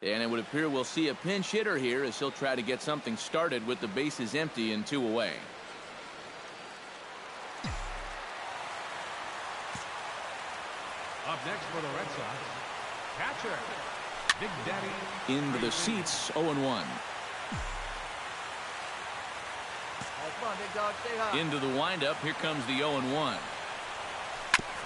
And it would appear we'll see a pinch hitter here as he'll try to get something started with the bases empty and 2 away. Up next for the Red Sox, catcher, Big Daddy. Into the seats, 0-1. Come on, big dog, stay high. Into the windup, here comes the 0-1.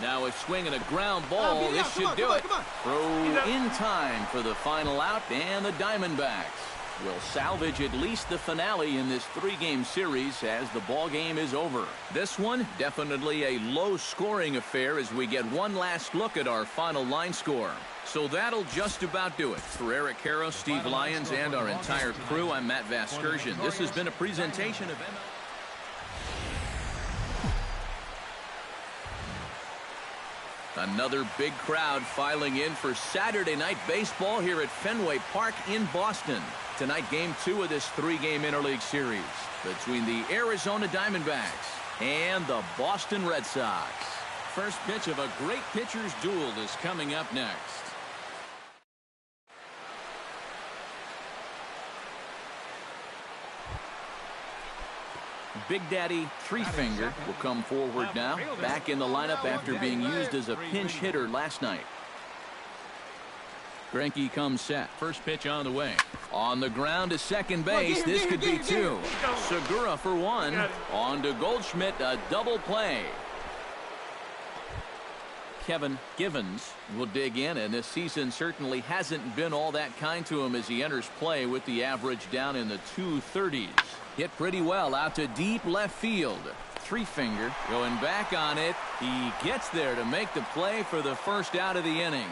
Now a swing and a ground ball. This should do it. Throw in time for the final out, and the Diamondbacks will salvage at least the finale in this 3-game series as the ball game is over. This one definitely a low-scoring affair as we get one last look at our final line score. So that'll just about do it. For Eric Karros, Steve Lyons, and our entire crew, I'm Matt Vasgersian. This has been a presentation of MLB. Another big crowd filing in for Saturday night baseball here at Fenway Park in Boston. Tonight, Game 2 of this 3-game interleague series between the Arizona Diamondbacks and the Boston Red Sox. First pitch of a great pitcher's duel is coming up next. Big Daddy Three-Finger will come forward now, back in the lineup after being used as a pinch hitter last night. Greinke comes set. First pitch on the way. On the ground to second base. This could be 2. Segura for 1. On to Goldschmidt, a double play. Kevin Givens will dig in, and this season certainly hasn't been all that kind to him as he enters play with the average down in the 230s. Hit pretty well out to deep left field. Three-Finger going back on it. He gets there to make the play for the first out of the inning.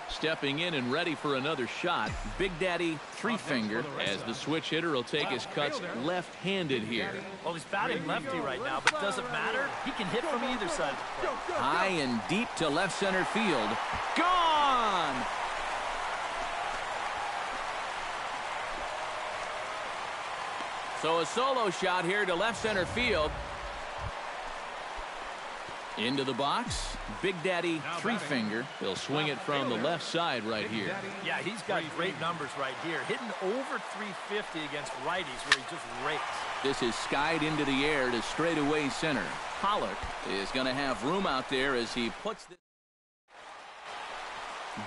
Stepping in and ready for another shot, Big Daddy Three-Finger, as the switch hitter will take his cuts left-handed here. Well, he's batting lefty right now, but doesn't matter. He can hit from either side of the plate. High and deep to left center field. Gone! So a solo shot here to left center field. Into the box, Big Daddy Three-Finger. He'll swing it from the left side right here. Yeah, he's got great numbers right here. Hitting over 350 against righties where he just rakes. This is skied into the air to straightaway center. Pollock is going to have room out there as he puts this.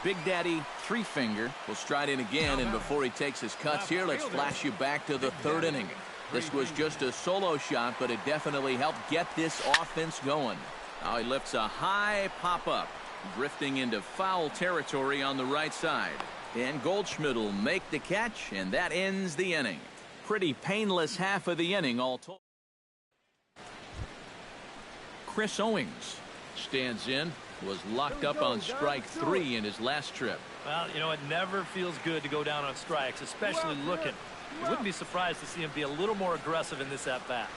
Big Daddy Three-Finger will stride in again, and before he takes his cuts here, let's flash you back to the 3rd inning. This was just a solo shot, but it definitely helped get this offense going. Now he lifts a high pop-up, drifting into foul territory on the right side. And Goldschmidt will make the catch, and that ends the inning. Pretty painless half of the inning all told. Chris Owings stands in, was locked up on strike 3 in his last trip. Well, you know, it never feels good to go down on strikes, especially looking. You wouldn't be surprised to see him be a little more aggressive in this at-bat.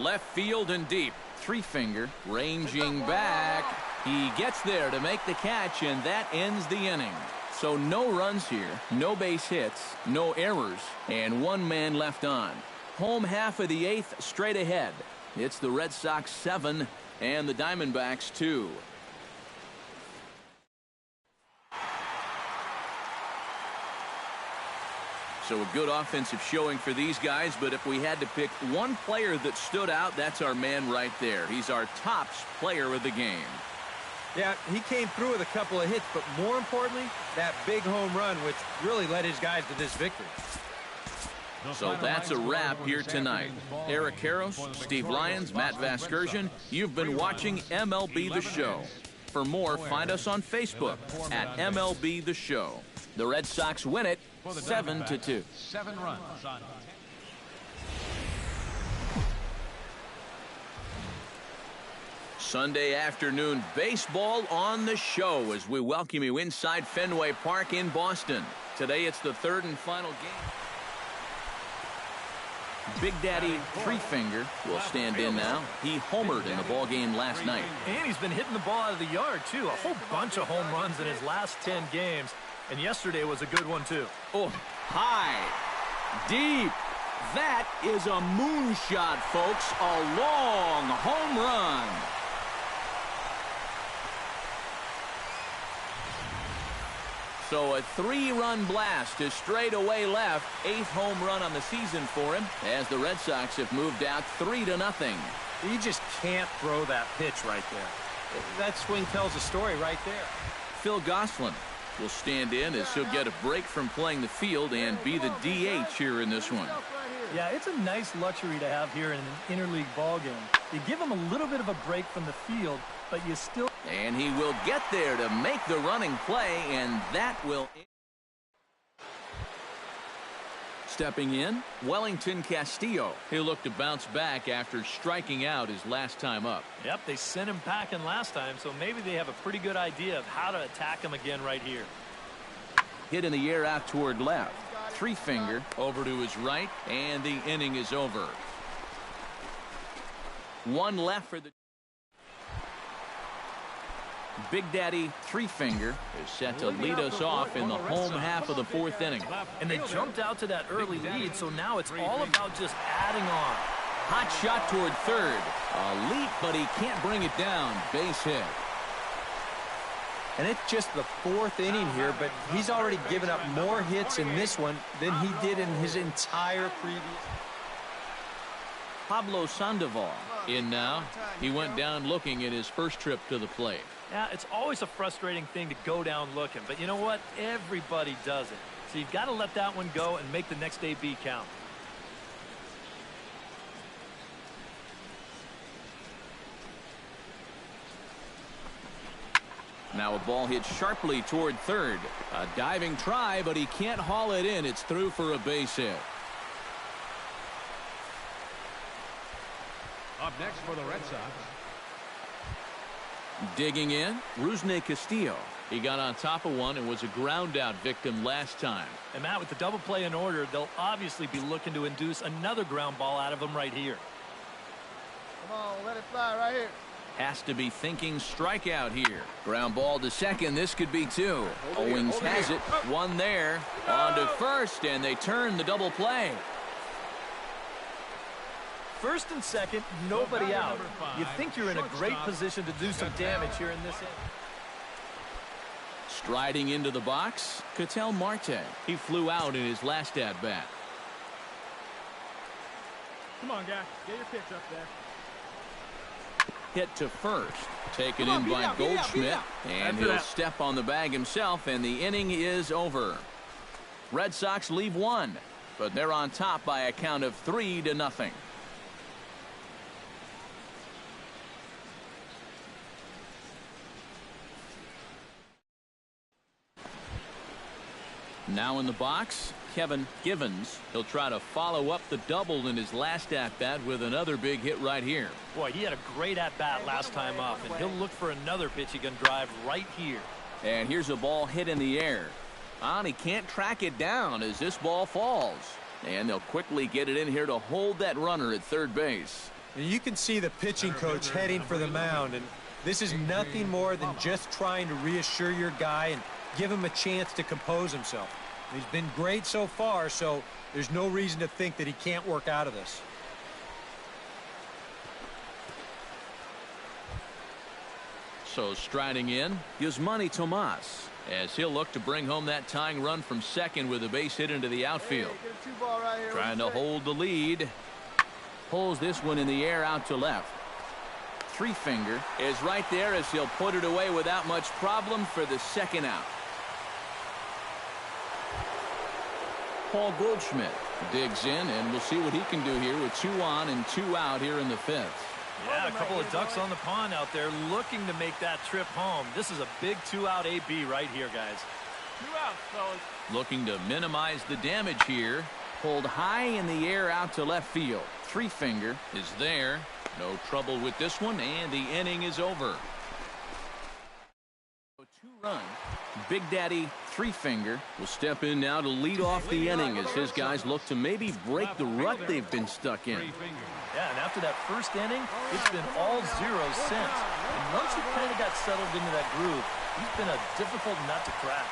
Left field and deep. Three-Finger ranging back. He gets there to make the catch, and that ends the inning. So no runs here, no base hits, no errors, and 1 man left on. Home half of the 8th straight ahead. It's the Red Sox 7 and the Diamondbacks 2. So a good offensive showing for these guys, but if we had to pick one player that stood out, that's our man right there. He's our tops player of the game. Yeah, he came through with a couple of hits, but more importantly, that big home run, which really led his guys to this victory. So that's a wrap here tonight. Eric Karros, Steve Lyons, Matt Vasgersian, you've been watching MLB The Show. For more, find us on Facebook at MLB The Show. The Red Sox win it 7-2. 7 runs on. Sunday afternoon baseball on the show as we welcome you inside Fenway Park in Boston. Today it's the 3rd and final game. Big Daddy Three-Finger will stand in now. He homered in the ball game last night. And he's been hitting the ball out of the yard, too. A whole bunch of home runs in his last 10 games. And yesterday was a good one, too. Oh, high, deep. That is a moonshot, folks. A long home run. So a 3-run blast to straightaway left. 8th home run on the season for him as the Red Sox have moved out 3-0. You just can't throw that pitch right there. That swing tells a story right there. Phil Gosselin will stand in as he'll get a break from playing the field and be the DH here in this one. Yeah, it's a nice luxury to have here in an interleague ball game. You give him a little bit of a break from the field, but you still... And he will get there to make the running play, and that will... Stepping in, Wellington Castillo. He'll look to bounce back after striking out his last time up. Yep, they sent him packing last time, so maybe they have a pretty good idea of how to attack him again right here. Hit in the air out toward left. 3-finger over to his right, and the inning is over. 1 left for the... Big Daddy 3-finger is set to lead us off in the home half of the 4th inning. And they jumped out to that early lead, so now it's all about just adding on. Hot shot toward third. A leap, but he can't bring it down. Base hit. And it's just the 4th inning here, but he's already given up more hits in this one than he did in his entire previous. Pablo Sandoval in now. He went down looking at his first trip to the plate. Yeah, it's always a frustrating thing to go down looking, but you know what? Everybody does it. So you've got to let that one go and make the next AB count. Now a ball hit sharply toward third. A diving try, but he can't haul it in. It's through for a base hit. Up next for the Red Sox. Digging in, Rusney Castillo. He got on top of one and was a ground out victim last time. And Matt, with the double play in order, they'll obviously be looking to induce another ground ball out of him right here. Come on, let it fly right here. Has to be thinking strikeout here. Ground ball to second. This could be 2. Owings has it. 1 there. On to first, and they turn the double play. First and second, nobody out. You think you're in a great position to do some damage here in this inning. Striding into the box, Ketel Marte. He flew out in his last at-bat. Come on, guy. Get your pitch up there. Hit to first. Taken in by Goldschmidt. And he'll step on the bag himself, and the inning is over. Red Sox leave 1, but they're on top by a count of 3-0. Now in the box, Kevin Givens. He'll try to follow up the double in his last at-bat with another big hit right here. Boy, he had a great at-bat last time up, and he'll look for another pitch he can drive right here. And here's a ball hit in the air. And he can't track it down as this ball falls. And they'll quickly get it in here to hold that runner at third base. And you can see the pitching coach heading for the mound, and this is nothing more than just trying to reassure your guy and give him a chance to compose himself. He's been great so far, so there's no reason to think that he can't work out of this. So striding in, Yasmani Tomas, as he'll look to bring home that tying run from second with a base hit into the outfield. Trying to hold the lead. Pulls this one in the air out to left. 3-finger is right there as he'll put it away without much problem for the second out. Paul Goldschmidt digs in, and we'll see what he can do here with 2 on and 2 out here in the 5th. Yeah, a couple of ducks on the pond out there looking to make that trip home. This is a big 2-out AB right here, guys. 2 outs, fellas. Looking to minimize the damage here. Pulled high in the air out to left field. 3-finger is there. No trouble with this one, and the inning is over. 2-run. Big Daddy 3-finger will step in now to lead off the inning as his guys look to maybe break the rut they've been stuck in. Yeah, and after that first inning, it's been all zeros since. And once you kind of got settled into that groove, he's been a difficult nut to crack.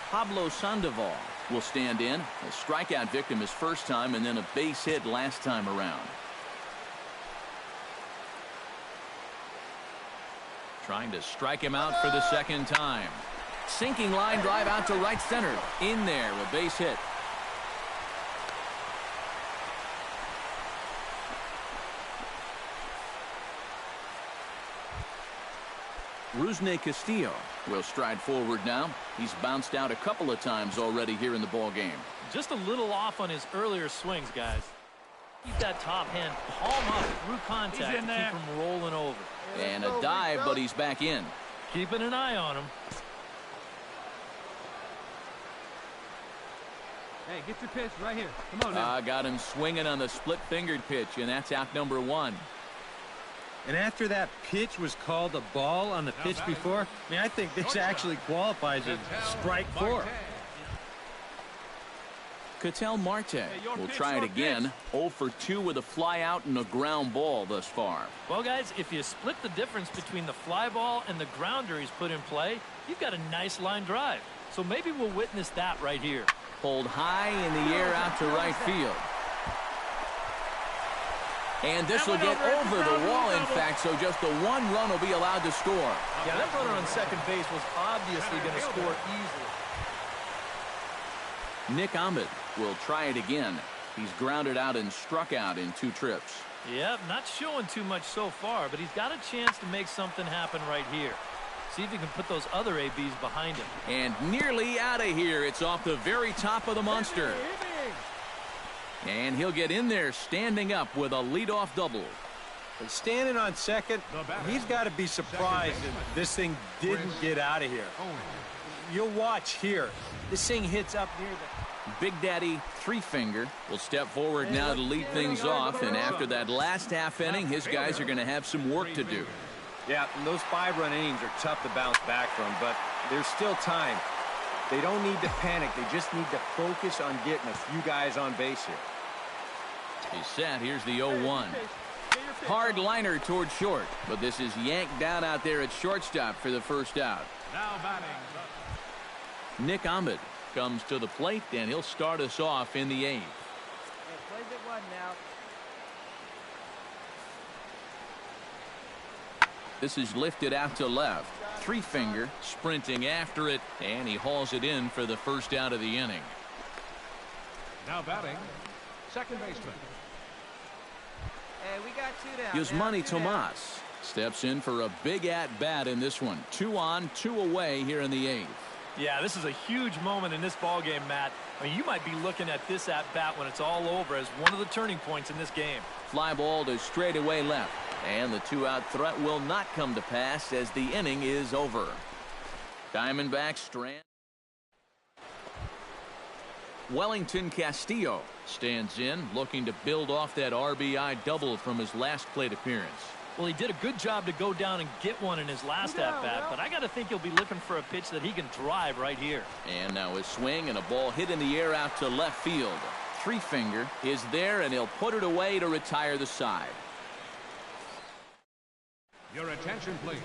Pablo Sandoval will stand in. A strikeout victim his first time, and then a base hit last time around. Trying to strike him out for the second time. Sinking line drive out to right center. In there, a base hit. Rusney Castillo will stride forward now. He's bounced out a couple of times already here in the ball game. Just a little off on his earlier swings, guys. Keep that top hand palm up through contact to keep him rolling over. And a dive, but he's back in. Keeping an eye on him. Hey, get your pitch right here. Come on now. Got him swinging on the split-fingered pitch, and that's out number one. And after that pitch was called a ball on the pitch before, I mean, I think this actually qualifies as strike 4. Ketel Marte will try it again. 0 for 2 with a fly out and a ground ball thus far. Well, guys, if you split the difference between the fly ball and the grounder he's put in play, you've got a nice line drive. So maybe we'll witness that right here. Pulled high in the air out to right field. And this will get over the wall, in fact, so just the one run will be allowed to score. Yeah, that runner on second base was obviously going to score easily. Nick Ahmed will try it again. He's grounded out and struck out in 2 trips. Yep, not showing too much so far, but he's got a chance to make something happen right here. See if he can put those other ABs behind him. And nearly out of here. It's off the very top of the monster. And he'll get in there standing up with a leadoff double. And standing on second, he's got to be surprised that this thing didn't get out of here. You'll watch here. This thing hits up near the... Big Daddy Three-Finger will step forward now to lead things off. And after that last half inning, his guys are going to have some work to do. Yeah, and those 5-run innings are tough to bounce back from, but there's still time. They don't need to panic. They just need to focus on getting a few guys on base here. He's set. Here's the 0-1. Hard liner toward short, but this is yanked down out there at shortstop for the first out. Now batting. Nick Ahmed comes to the plate, and he'll start us off in the 8th. This is lifted out to left. Three-Finger sprinting after it, and he hauls it in for the first out of the inning. Now batting, second baseman. Hey, we got 2 down. Yasmani Tomas steps in for a big at-bat in this one. 2 on, 2 away here in the 8th. Yeah, this is a huge moment in this ballgame, Matt. I mean, you might be looking at this at-bat when it's all over as one of the turning points in this game. Fly ball to straightaway left. And the 2-out threat will not come to pass as the inning is over. Diamondbacks strand. Wellington Castillo stands in, looking to build off that RBI double from his last plate appearance. Well, he did a good job to go down and get one in his last at-bat, but I got to think he'll be looking for a pitch that he can drive right here. And now his swing and a ball hit in the air out to left field. Three-Finger is there, and he'll put it away to retire the side. Your attention, please.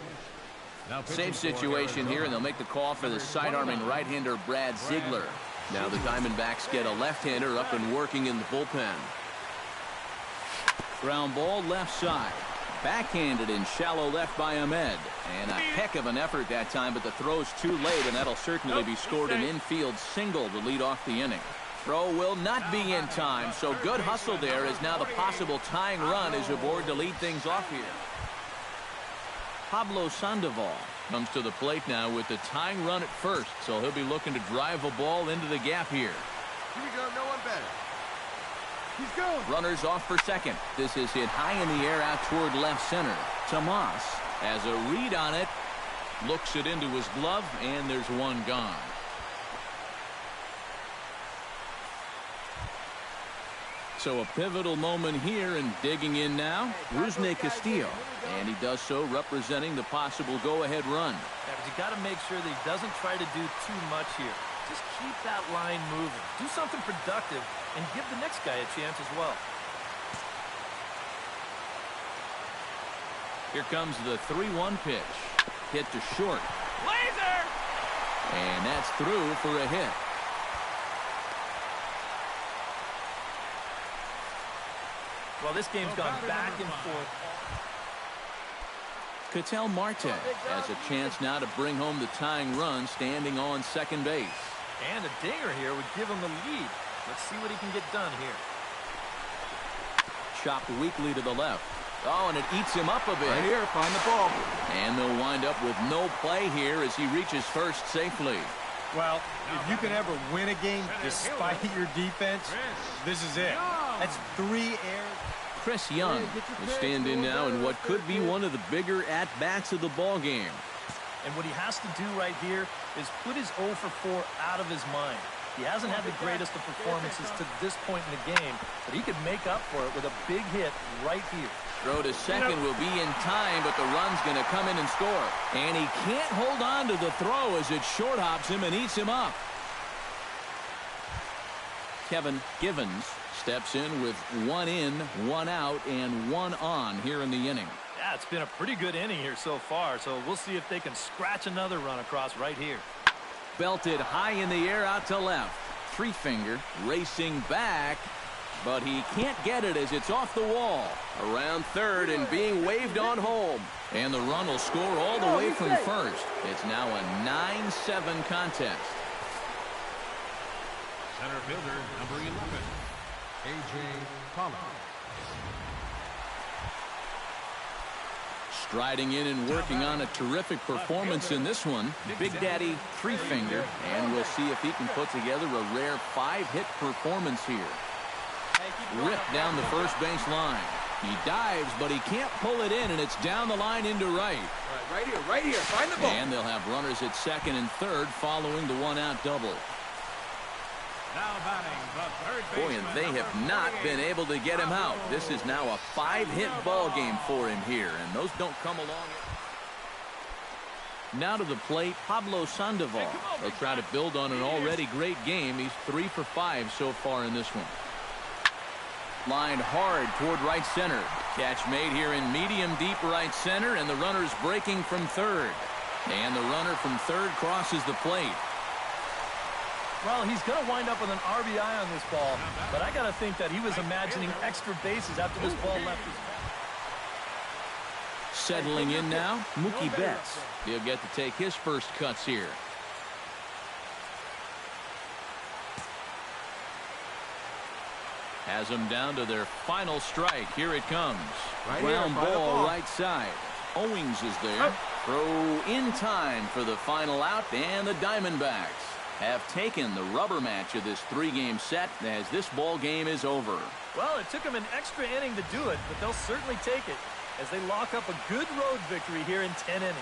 Same situation here, and they'll make the call for the sidearming right-hander Brad Ziegler. Now the Diamondbacks get a left-hander up and working in the bullpen. Ground ball left side. Backhanded in shallow left by Ahmed. And a heck of an effort that time, but the throw's too late, and that'll certainly be scored an infield single to lead off the inning. Throw will not be in time, so good hustle there as now the possible tying run is aboard to lead things off here. Pablo Sandoval comes to the plate now with the tying run at first, so he'll be looking to drive a ball into the gap here. Here we go, no one better. He's going. Runners off for second. This is hit high in the air out toward left center. Tomas has a read on it, looks it into his glove, and there's one gone. So a pivotal moment here, and digging in now, Rusney Castillo. And he does so representing the possible go-ahead run. Yeah, but you got to make sure that he doesn't try to do too much here. Just keep that line moving. Do something productive and give the next guy a chance as well. Here comes the 3-1 pitch. Hit to short. Laser! And that's through for a hit. Well, this game's gone back and forth. Ketel Marte has a chance now to bring home the tying run standing on second base. And a dinger here would give him the lead. Let's see what he can get done here. Chopped weakly to the left. Oh, and it eats him up a bit. Right here, find the ball. And they'll wind up with no play here as he reaches first safely. Well, if you can ever win a game despite your defense, this is it. That's 3 errors. Chris Young will stand in now in what could be one of the bigger at-bats of the ball game. And what he has to do right here is put his 0 for 4 out of his mind. He hasn't had the greatest of performances to this point in the game, but he could make up for it with a big hit right here. Throw to second will be in time, but the run's going to come in and score. And he can't hold on to the throw as it short hops him and eats him up. Kevin Givens steps in with 1 in, 1 out, and 1 on here in the inning. Yeah, it's been a pretty good inning here so far, so we'll see if they can scratch another run across right here. Belted high in the air out to left. 3-finger racing back, but he can't get it as it's off the wall. Around third and being waved on home. And the run will score all the way from first. It's now a 9-7 contest. Center fielder, number 11, A.J. Collins. Striding in and working on a terrific performance in this one. Big Daddy 3-finger, and we'll see if he can put together a rare 5-hit performance here. Ripped down the first base line. He dives, but he can't pull it in, and it's down the line into right. Right here. Find the ball. And they'll have runners at second and third following the 1-out double. Now batting the third Boy, and they have not been able to get him out. This is now a 5-hit ball game for him here, and those don't come along. Now to the plate, Pablo Sandoval. They'll try to build on an already great game. He's 3 for 5 so far in this one. Lined hard toward right center. Catch made here in medium deep right center, and the runner's breaking from third. And the runner from third crosses the plate. Well, he's going to wind up with an RBI on this ball, but I got to think that he was imagining extra bases after this ball left his bat. Settling in now, Mookie Betts. He'll get to take his first cuts here. Has them down to their final strike. Here it comes. Ground ball right side. Owings is there. Throw in time for the final out, and the Diamondbacks have taken the rubber match of this 3-game set as this ball game is over. Well, it took them an extra inning to do it, but they'll certainly take it as they lock up a good road victory here in 10 innings.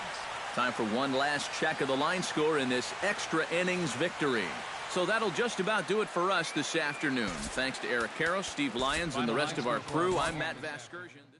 Time for one last check of the line score in this extra innings victory. So that'll just about do it for us this afternoon. Thanks to Eric Karros, Steve Lyons, and the rest of our crew. I'm Matt Vasgersian.